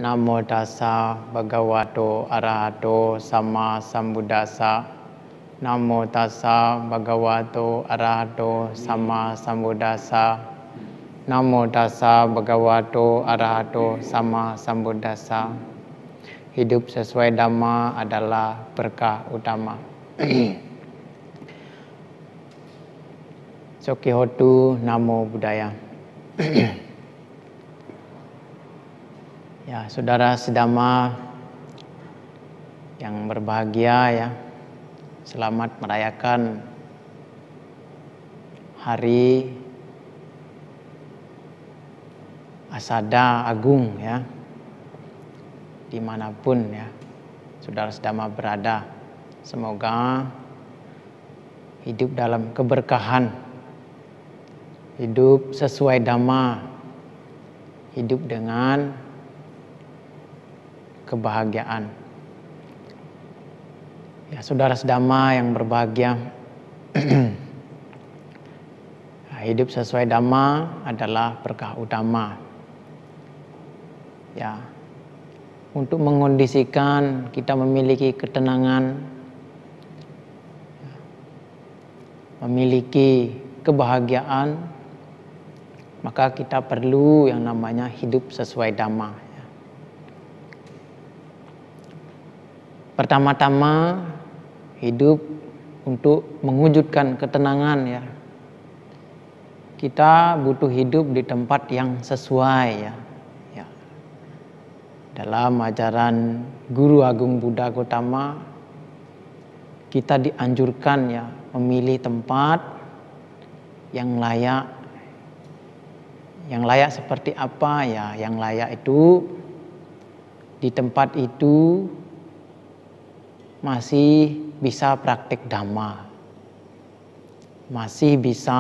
Namo tassa bhagavato arahato samma sambuddhassa. Namo tassa bhagavato arahato samma sambuddhassa. Namo tassa bhagavato arahato samma sambuddhassa. Hidup sesuai Dhamma adalah berkah utama. Sokihotu Namo Buddhaya. Ya, saudara sedama yang berbahagia ya, selamat merayakan Hari Asada Agung ya, dimanapun ya saudara sedama berada. Semoga hidup dalam keberkahan, hidup sesuai Dhamma, hidup dengan kebahagiaan. Ya, saudara sedama yang berbahagia, hidup sesuai Dhamma adalah berkah utama. Ya, untuk mengondisikan kita memiliki ketenangan, memiliki kebahagiaan, maka kita perlu yang namanya hidup sesuai Dhamma. Pertama-tama hidup untuk mewujudkan ketenangan ya. Kita butuh hidup di tempat yang sesuai ya. Dalam ajaran Guru Agung Buddha Gautama, kita dianjurkan ya memilih tempat yang layak. Yang layak seperti apa ya? Yang layak itu di tempat itu masih bisa praktik Dhamma, masih bisa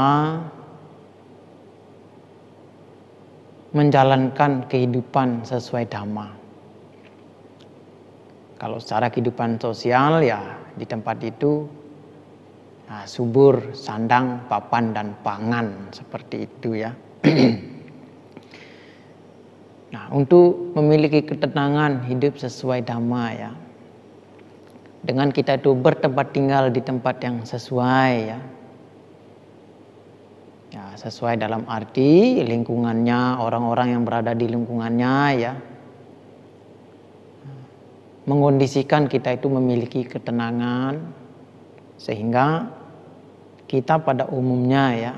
menjalankan kehidupan sesuai Dhamma. Kalau secara kehidupan sosial ya di tempat itu subur, sandang, papan, dan pangan seperti itu ya. Nah, untuk memiliki ketenangan hidup sesuai Dhamma ya, dengan kita itu bertempat tinggal di tempat yang sesuai ya. Ya, sesuai dalam arti lingkungannya, orang-orang yang berada di lingkungannya ya. Mengondisikan kita itu memiliki ketenangan sehingga kita pada umumnya ya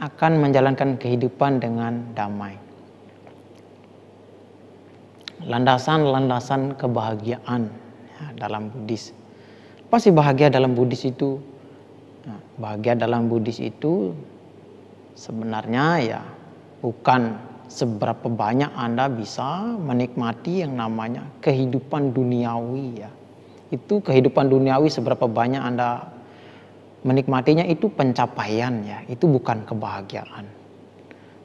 akan menjalankan kehidupan dengan damai. Landasan-landasan kebahagiaan ya, dalam Buddhis. Apa sih bahagia dalam Buddhis itu? Nah, bahagia dalam Buddhis itu sebenarnya ya bukan seberapa banyak Anda bisa menikmati yang namanya kehidupan duniawi ya. Itu kehidupan duniawi seberapa banyak Anda menikmatinya itu pencapaian ya, itu bukan kebahagiaan.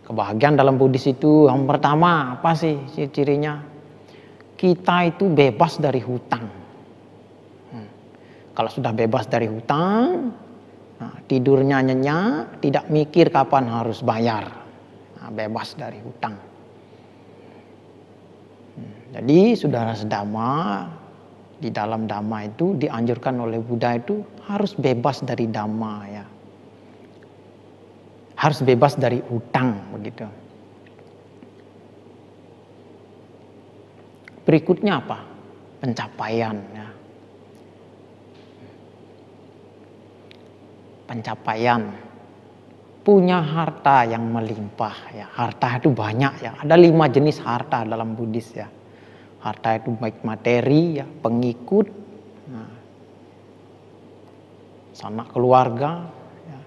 Kebahagiaan dalam Buddhis itu yang pertama apa sih cirinya? Kita itu bebas dari hutang. Kalau sudah bebas dari hutang, tidurnya nyenyak, tidak mikir kapan harus bayar. Bebas dari hutang. Jadi saudara sedama, di dalam Dhamma itu dianjurkan oleh Buddha itu harus bebas dari Dhamma ya. Harus bebas dari hutang begitu. Berikutnya apa? Pencapaian ya. Pencapaian. Punya harta yang melimpah ya. Harta itu banyak ya. Ada 5 jenis harta dalam Buddhis ya. Harta itu baik materi ya, pengikut, sanak keluarga, ya,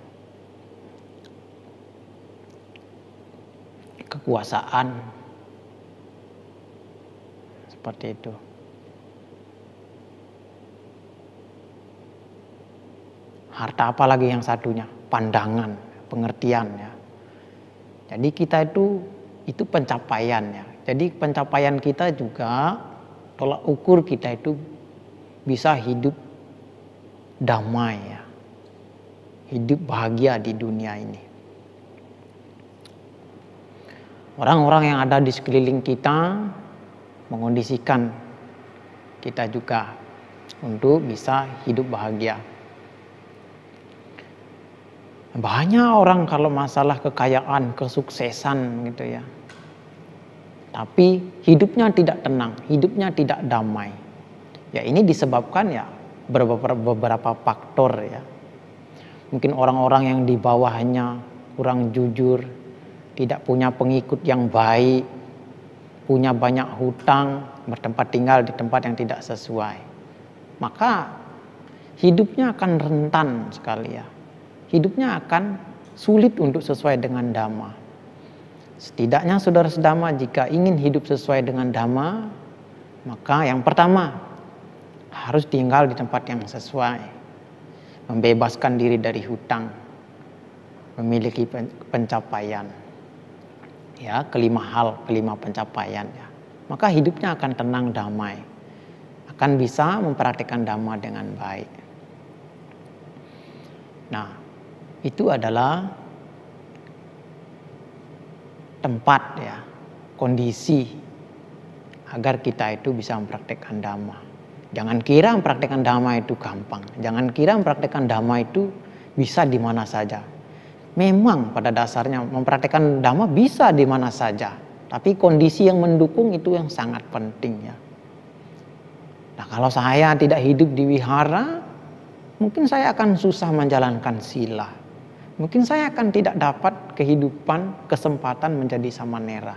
kekuasaan, seperti itu. Harta apa lagi yang satunya? Pandangan, pengertian ya. Jadi kita itu pencapaian ya. Jadi pencapaian kita juga tolak ukur kita itu bisa hidup damai ya. Hidup bahagia di dunia ini. orang-orang yang ada di sekeliling kita mengondisikan kita juga untuk bisa hidup bahagia. Banyak orang kalau masalah kekayaan, kesuksesan gitu ya, tapi hidupnya tidak tenang, hidupnya tidak damai. Ya ini disebabkan ya beberapa faktor ya. Mungkin orang-orang yang di bawahnya kurang jujur, tidak punya pengikut yang baik, punya banyak hutang, bertempat tinggal di tempat yang tidak sesuai. Maka hidupnya akan rentan sekali ya. Hidupnya akan sulit untuk sesuai dengan dhamma. Setidaknya saudara sedama jika ingin hidup sesuai dengan dhamma, maka yang pertama harus tinggal di tempat yang sesuai, membebaskan diri dari hutang, memiliki pencapaian. Ya, kelima pencapaian ya. Maka hidupnya akan tenang damai, akan bisa mempraktikkan dhamma dengan baik. Nah, itu adalah tempat ya, kondisi agar kita itu bisa mempraktikkan dhamma. Jangan kira mempraktikkan dhamma itu gampang. Jangan kira mempraktikkan dhamma itu bisa di mana saja. Memang pada dasarnya mempraktikkan dhamma bisa di mana saja. Tapi kondisi yang mendukung itu yang sangat penting ya. Nah kalau saya tidak hidup di wihara, mungkin saya akan susah menjalankan sila. Mungkin saya akan tidak dapat kehidupan, kesempatan menjadi samanera.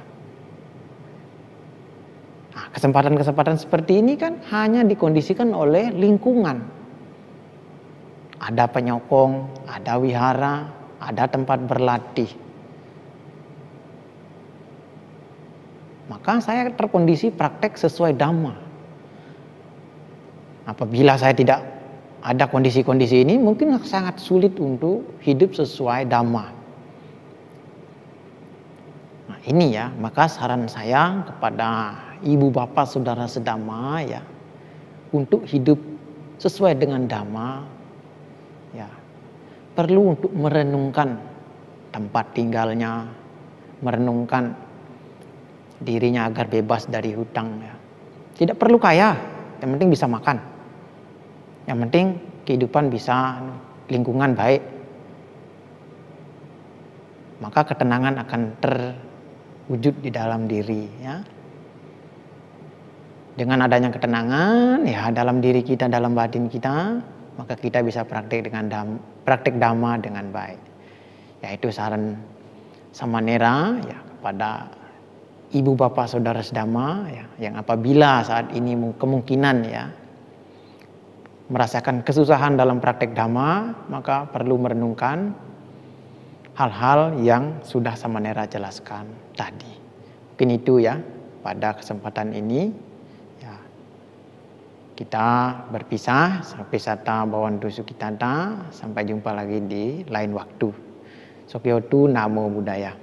Nah, kesempatan-kesempatan seperti ini kan hanya dikondisikan oleh lingkungan. Ada penyokong, ada wihara, ada tempat berlatih. Maka saya terkondisi praktek sesuai dhamma. Apabila saya tidak ada kondisi-kondisi ini, mungkin sangat sulit untuk hidup sesuai dhamma. Nah ini ya, maka saran saya kepada ibu bapak saudara sedama ya, untuk hidup sesuai dengan dhamma ya, perlu untuk merenungkan tempat tinggalnya, merenungkan dirinya agar bebas dari hutang ya. Tidak perlu kaya, yang penting bisa makan. Yang penting kehidupan bisa, lingkungan baik. Maka ketenangan akan terwujud di dalam diri ya. Dengan adanya ketenangan ya dalam diri kita, dalam batin kita, maka kita bisa praktik dhamma dengan baik. Yaitu saran samanera ya kepada ibu bapak saudara sedama ya, yang apabila saat ini kemungkinan ya merasakan kesusahan dalam praktek dhamma, maka perlu merenungkan hal-hal yang sudah samanera jelaskan tadi. Mungkin itu ya pada kesempatan ini ya, kita berpisah sampai sata bawantu sukitata, sampai jumpa lagi di lain waktu. Sokyotu Namo Buddhaya.